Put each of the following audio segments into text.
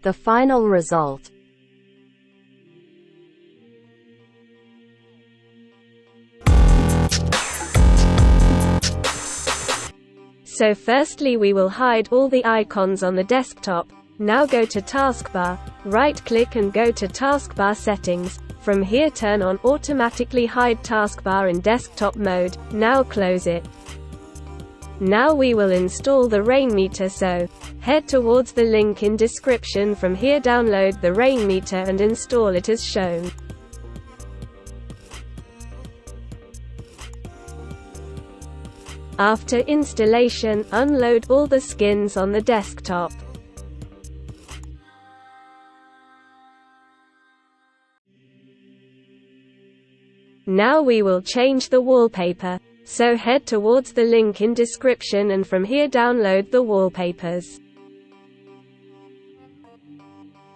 the final result. So firstly we will hide all the icons on the desktop. Now go to taskbar, right-click and go to taskbar settings. From here turn on automatically hide taskbar in desktop mode. Now close it. Now we will install the Rainmeter, so head towards the link in description. From here download the Rainmeter and install it as shown. After installation, unload all the skins on the desktop. Now we will change the wallpaper, so head towards the link in description and from here download the wallpapers.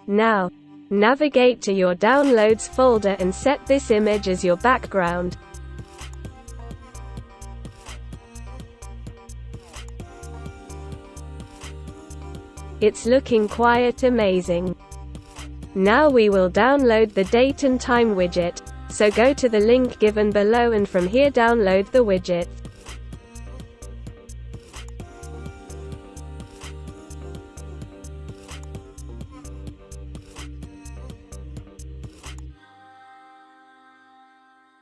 Now, navigate to your downloads folder and set this image as your background. It's looking quite amazing. Now we will download the date and time widget, so go to the link given below and from here download the widget.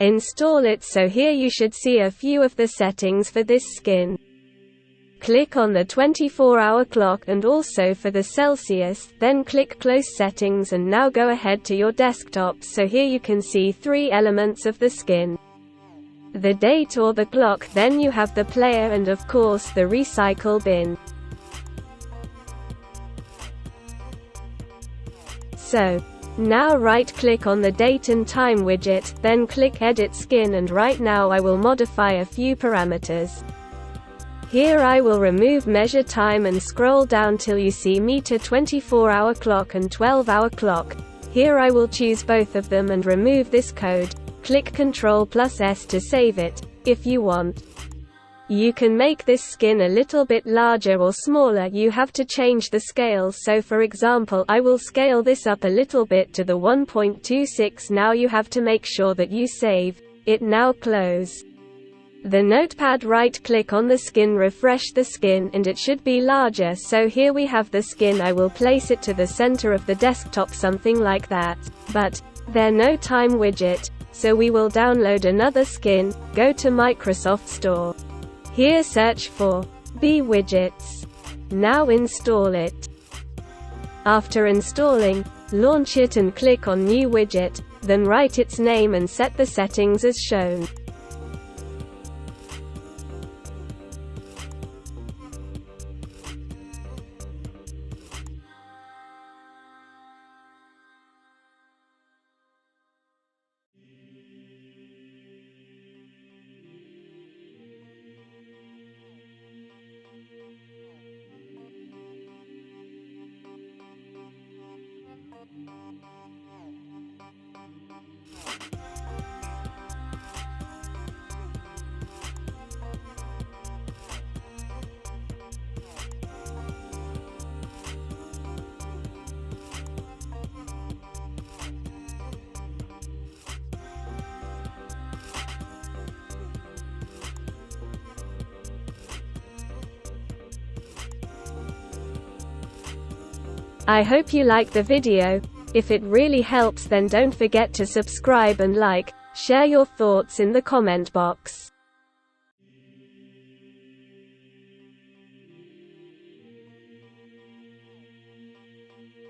Install it. So here you should see a few of the settings for this skin. Click on the 24-hour clock and also for the Celsius, then click Close Settings and now go ahead to your desktop. So here you can see 3 elements of the skin. The date or the clock, then you have the player and of course the recycle bin. So, now right-click on the date and time widget, then click Edit Skin and right now I will modify a few parameters. Here I will remove measure time and scroll down till you see meter 24-hour clock and 12-hour clock. Here I will choose both of them and remove this code. Click Ctrl+S to save it, if you want. You can make this skin a little bit larger or smaller. You have to change the scale, so for example I will scale this up a little bit to the 1.26. Now you have to make sure that you save it. Now close the notepad, right-click on the skin, refresh the skin, and it should be larger. So here we have the skin. I will place it to the center of the desktop, something like that. But there's no time widget, so we will download another skin. Go to Microsoft Store. Here search for B widgets. Now install it. After installing, launch it and click on New Widget, then write its name and set the settings as shown. I hope you like the video. If it really helps, then don't forget to subscribe and like, share your thoughts in the comment box.